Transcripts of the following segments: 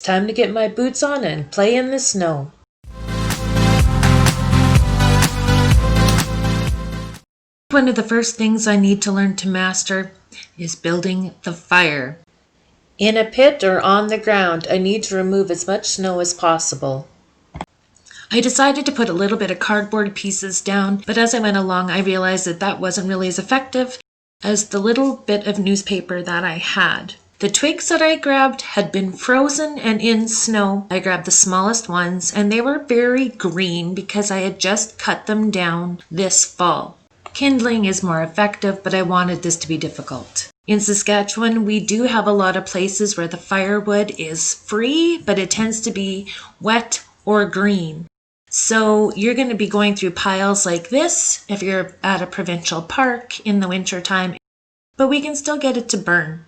Time to get my boots on and play in the snow. One of the first things I need to learn to master is building the fire. In a pit or on the ground, I need to remove as much snow as possible. I decided to put a little bit of cardboard pieces down, but as I went along, I realized that wasn't really as effective as the little bit of newspaper that I had. The twigs that I grabbed had been frozen and in snow. I grabbed the smallest ones, and they were very green because I had just cut them down this fall. Kindling is more effective, but I wanted this to be difficult. In Saskatchewan, we do have a lot of places where the firewood is free, but it tends to be wet or green. So you're going to be going through piles like this if you're at a provincial park in the winter time, but we can still get it to burn.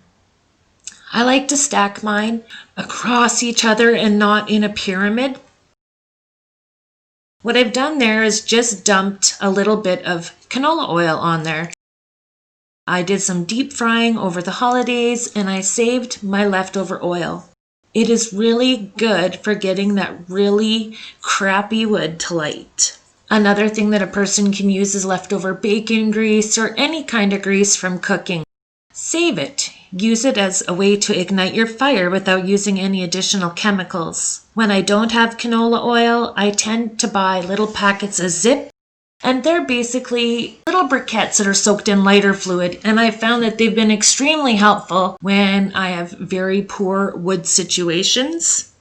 I like to stack mine across each other and not in a pyramid. What I've done there is just dumped a little bit of canola oil on there. I did some deep frying over the holidays and I saved my leftover oil. It is really good for getting that really crappy wood to light. Another thing that a person can use is leftover bacon grease or any kind of grease from cooking. Save it. Use it as a way to ignite your fire without using any additional chemicals. When I don't have canola oil, I tend to buy little packets of Zip, and they're basically little briquettes that are soaked in lighter fluid, and I've found that they've been extremely helpful when I have very poor wood situations,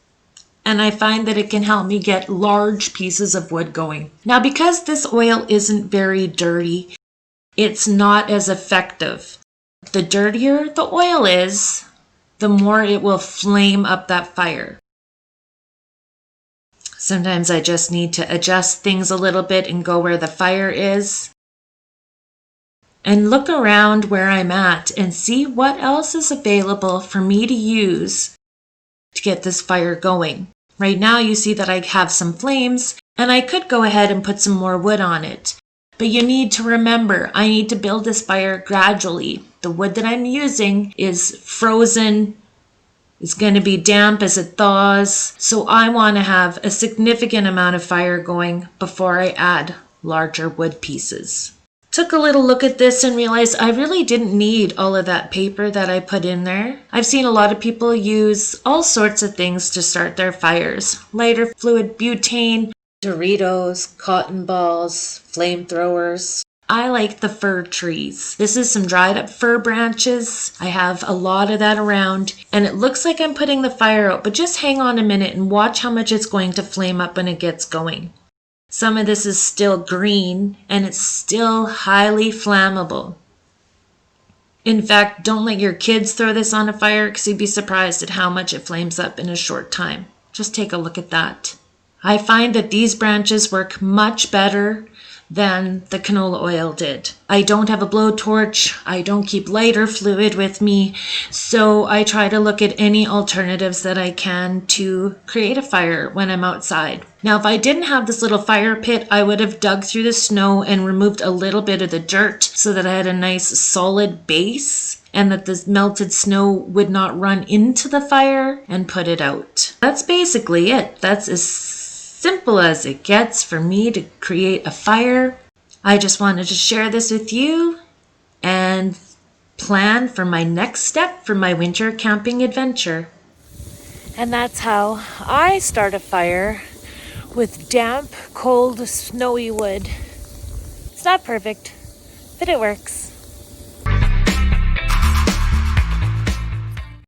and I find that it can help me get large pieces of wood going. Now, because this oil isn't very dirty, it's not as effective. The dirtier the oil is, the more it will flame up that fire. Sometimes I just need to adjust things a little bit and go where the fire is. And look around where I'm at and see what else is available for me to use to get this fire going. Right now you see that I have some flames and I could go ahead and put some more wood on it. But you need to remember, I need to build this fire gradually. The wood that I'm using is frozen. It's going to be damp as it thaws. So I want to have a significant amount of fire going before I add larger wood pieces. Took a little look at this and realized I really didn't need all of that paper that I put in there. I've seen a lot of people use all sorts of things to start their fires. Lighter fluid butane, Doritos, cotton balls, flamethrowers. I like the fir trees. This is some dried up fir branches. I have a lot of that around and it looks like I'm putting the fire out, but just hang on a minute and watch how much it's going to flame up when it gets going. Some of this is still green and it's still highly flammable. In fact, don't let your kids throw this on a fire because you'd be surprised at how much it flames up in a short time. Just take a look at that. I find that these branches work much better than the canola oil did. I don't have a blowtorch. I don't keep lighter fluid with me. So I try to look at any alternatives that I can to create a fire when I'm outside. Now, if I didn't have this little fire pit, I would have dug through the snow and removed a little bit of the dirt so that I had a nice solid base and that the melted snow would not run into the fire and put it out. That's basically it. That's as simple as it gets for me to create a fire. I just wanted to share this with you and plan for my next step for my winter camping adventure. And that's how I start a fire with damp, cold, snowy wood. It's not perfect, but it works.